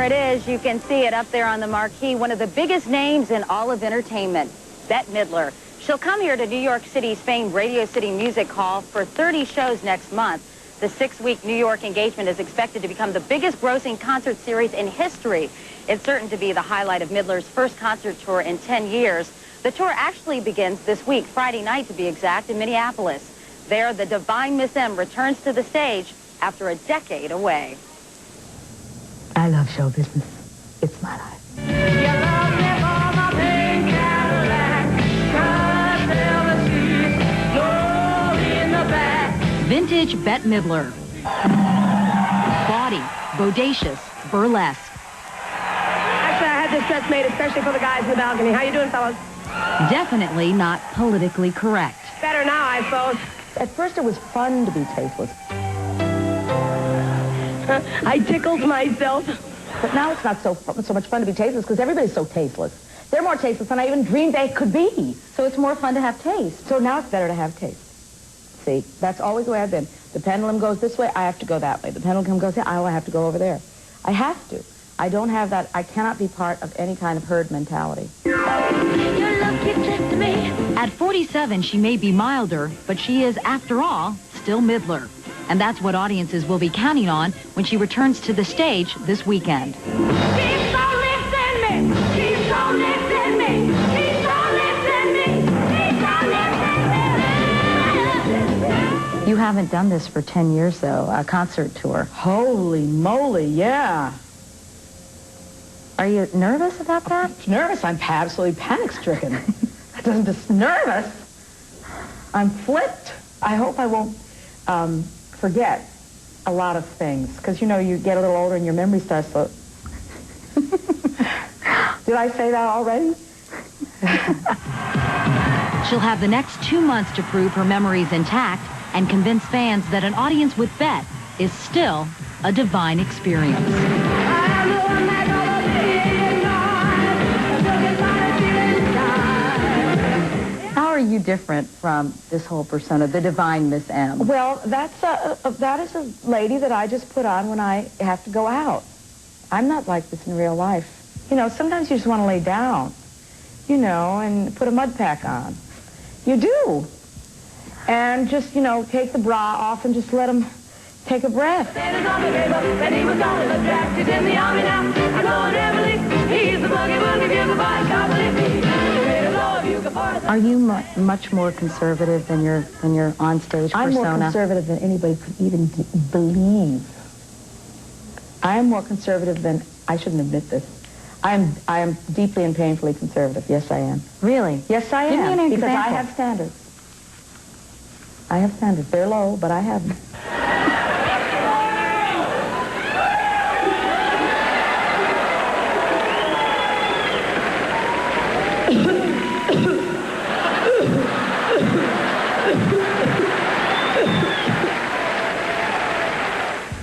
There it is. You can see it up there on the marquee. One of the biggest names in all of entertainment, Bette Midler. She'll come here to New York City's famed Radio City Music Hall for 30 shows next month. The 6-week New York engagement is expected to become the biggest grossing concert series in history. It's certain to be the highlight of Midler's first concert tour in 10 years. The tour actually begins this week, Friday night to be exact, in Minneapolis. There, the divine Miss M returns to the stage after a decade away. I love show business. It's my life. Vintage Bette Midler. Bawdy, bodacious, burlesque. Actually, I had this dress made especially for the guys in the balcony. How you doing, fellas? Definitely not politically correct. Better now, I suppose. At first, it was fun to be tasteless. I tickled myself. But now it's not so much fun to be tasteless because everybody's so tasteless. They're more tasteless than I even dreamed they could be. So it's more fun to have taste. So now it's better to have taste. See, that's always the way I've been. The pendulum goes this way, I have to go that way. The pendulum goes here, I have to go over there. I have to. I don't have that. I cannot be part of any kind of herd mentality. At 47, she may be milder, but she is, after all, still Midler. And that's what audiences will be counting on when she returns to the stage this weekend. Keep on lifting me. Keep on lifting me. Keep on lifting me. Keep on lifting me. You haven't done this for 10 years, though, a concert tour. Holy moly, yeah. Are you nervous about that? Nervous? I'm absolutely panic-stricken. That doesn't just nervous. I'm flipped. I hope I won't forget a lot of things. Because, you know, you get a little older and your memory starts to... Did I say that already? She'll have the next 2 months to prove her memory's intact and convince fans that an audience with Bette is still a divine experience. How are you different from this whole persona, the divine Miss M? Well, that is a lady that I just put on when I have to go out. I'm not like this in real life. You know, sometimes you just want to lay down, you know, and put a mud pack on. You do. And just, you know, take the bra off and just let them take a breath. Are you much more conservative than your on-stage persona? I'm more conservative than anybody could even believe. I am more conservative than, I shouldn't admit this. I am deeply and painfully conservative. Yes, I am. Really? Yes, I Give am. me an because example. I have standards. I have standards. They're low, but I have them.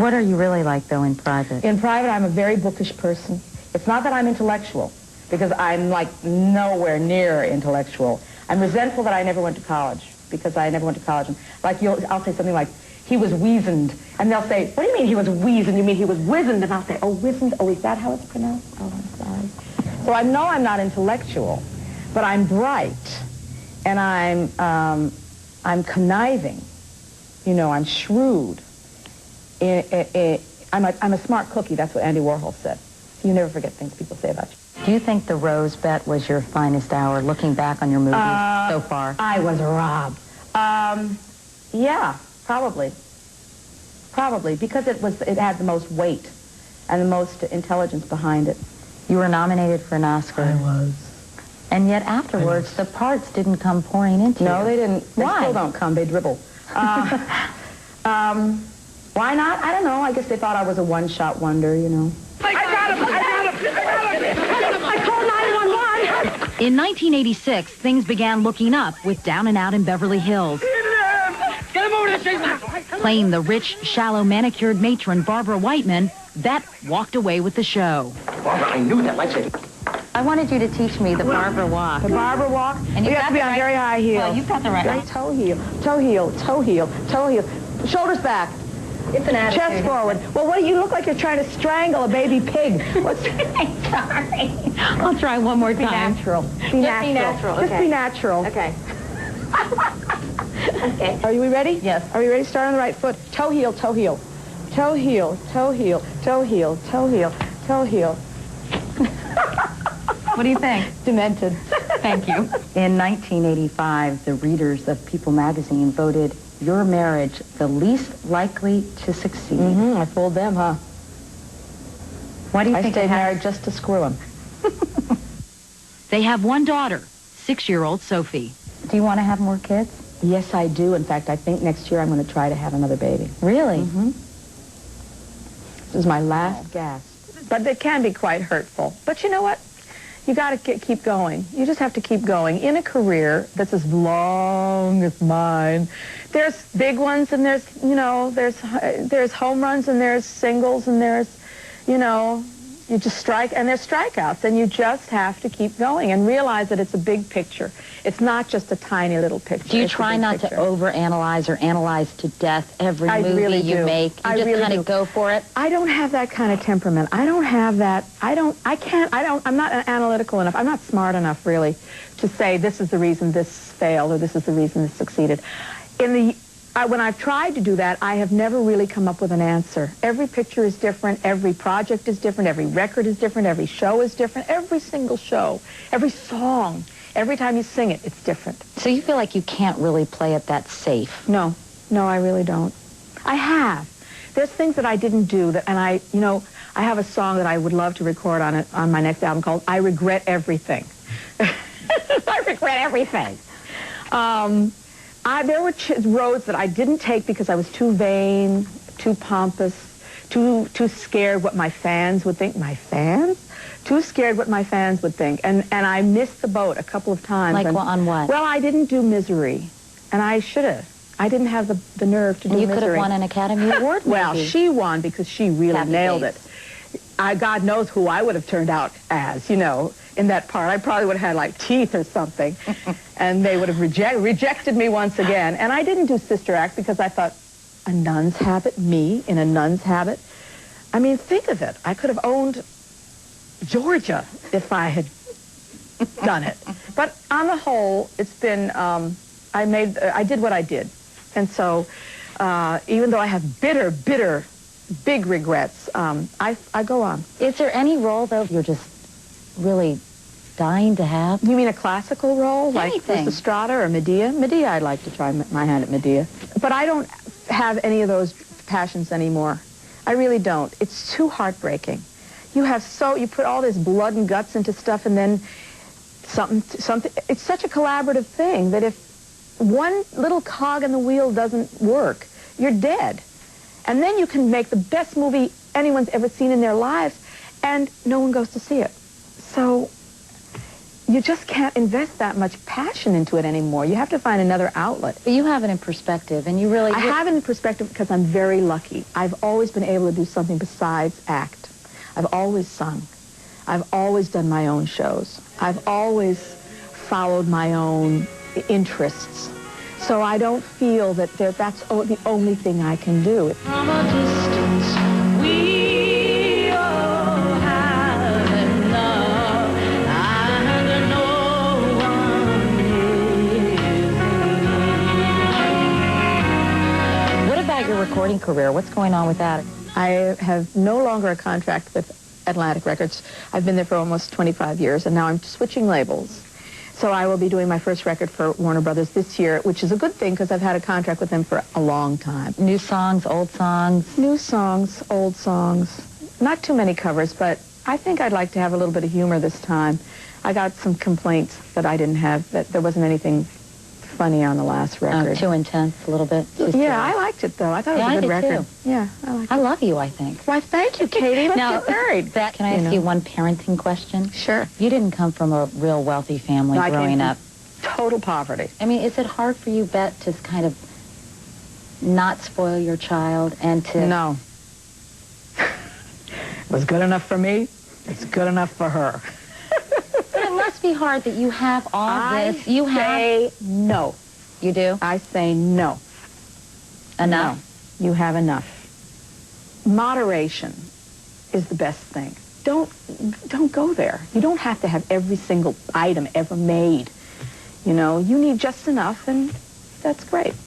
What are you really like, though, in private? In private, I'm a very bookish person. It's not that I'm intellectual, because I'm, like, nowhere near intellectual. I'm resentful that I never went to college, because I never went to college. And, like, I'll say something like, he was weazened. And they'll say, what do you mean he was weazened? You mean he was wizened? And I'll say, oh, wizened? Oh, is that how it's pronounced? Oh, I'm sorry. So I know I'm not intellectual, but I'm bright. And I'm conniving. You know, I'm shrewd. I'm a smart cookie. That's what Andy Warhol said. You never forget things people say about you. Do you think the Rose Bette was your finest hour, looking back on your movies so far? I was robbed. Yeah, probably. Probably, because it had the most weight and the most intelligence behind it. You were nominated for an Oscar. I was. And yet afterwards, the parts didn't come pouring into you. No, they didn't. They Why? still don't come. They dribble. Why not? I don't know. I guess they thought I was a one-shot wonder, you know. I got him! I called 911! In 1986, things began looking up with Down and Out in Beverly Hills. Get him over there, Jason! Playing the rich, shallow, manicured matron Barbara Whiteman, Bette walked away with the show. Barbara, I knew that life saving. I wanted you to teach me the Barbara walk. The Barbara walk? And you have to be on very high heels. Well, you've got the right. Toe heel, toe heel, toe heel, toe heel. Shoulders back. It's an attitude. Chest forward. Well, what do you look like you're trying to strangle a baby pig? What's Sorry. I'll try one more time. natural. Be natural. Be natural. Just Okay. be natural. Okay. Okay. Are we ready? Yes. Are we ready? Start on the right foot. Toe heel, toe heel. Toe heel, toe heel, toe heel, toe heel, toe heel. What do you think? Demented. Thank you. In 1985, the readers of People magazine voted your marriage the least likely to succeed. I fooled them, huh? Why do you I think stayed it has- married just to screw them. They have one daughter, 6-year-old Sophie. Do you want to have more kids? Yes, I do. In fact, I think next year I'm going to try to have another baby. Really? This is my last gasp. But it can be quite hurtful. But you know what? You got to keep going. You just have to keep going. In a career that's as long as mine, there's big ones and there's, you know, there's home runs and there's singles and there's, you know, you just strike and there's strikeouts, and you just have to keep going and realize that it's a big picture. It's not just a tiny little picture. Do you It's a try big not picture. to overanalyze or analyze to death every I movie really you do. make? You I just really kind do. of go for it? I don't have that kind of temperament. I don't have that. I'm not analytical enough. I'm not smart enough, really, to say this is the reason this failed or this is the reason this succeeded. When I've tried to do that, I have never really come up with an answer. Every picture is different. Every project is different. Every record is different. Every show is different. Every single show. Every song. Every time you sing it, it's different. So you feel like you can't really play it that safe? No, I really don't. I have. There's things that I didn't do that, and I have a song that I would love to record on my next album called "I Regret Everything." I regret everything. There were roads that I didn't take because I was too vain, too pompous, too scared what my fans would think. My fans? Too scared what my fans would think, and I missed the boat a couple of times. Like on what? Well, I didn't do Misery, and I should have. I didn't have the nerve to do Misery. You could have won an Academy Award, Well, maybe. she won because she really Kathy nailed Bates. it. God knows who I would have turned out as, you know, in that part. I probably would have had, like, teeth or something, and they would have rejected me once again. And I didn't do Sister Act because I thought, a nun's habit? Me in a nun's habit? I mean, think of it. I could have owned Georgia if I had done it. But on the whole, it's been, I did what I did. And so, even though I have bitter, big regrets, I go on. Is there any role, though, you're just really dying to have? You mean a classical role? Anything. Like Strata or Medea? Medea, I'd like to try my hand at Medea. But I don't have any of those passions anymore. I really don't. It's too heartbreaking. You put all this blood and guts into stuff, and then something, it's such a collaborative thing that if one little cog in the wheel doesn't work, you're dead. And then you can make the best movie anyone's ever seen in their lives, and no one goes to see it. So you just can't invest that much passion into it anymore. You have to find another outlet. But you have it in perspective, and you really... I have it in perspective because I'm very lucky. I've always been able to do something besides act. I've always sung. I've always done my own shows. I've always followed my own interests. So I don't feel that that's the only thing I can do. From a distance, we all have enough, and no one is. What about your recording career? What's going on with that? I have no longer a contract with Atlantic Records. I've been there for almost 25 years, and now I'm switching labels. So I will be doing my first record for Warner Brothers this year, which is a good thing because I've had a contract with them for a long time. New songs, old songs? New songs, old songs. Not too many covers, but I think I'd like to have a little bit of humor this time. I got some complaints that I didn't have, that there wasn't anything funny on the last record. Too intense, a little bit? Yeah, I liked it, though. I thought it was a good record. Too. Yeah, I liked it. I love you, I think. Why, thank you, Katie. Let's Now, get married. Can I ask you one parenting question? Sure. You didn't come from a real wealthy family No, I growing came up. from total poverty. I mean, is it hard for you, Bet, to kind of not spoil your child and to... No. It was good enough for me. It's good enough for her. But it must be hard that you have all this. You say no. You do? I say no. Enough? No. You have enough. Moderation is the best thing. Don't go there. You don't have to have every single item ever made. You know, you need just enough, and that's great.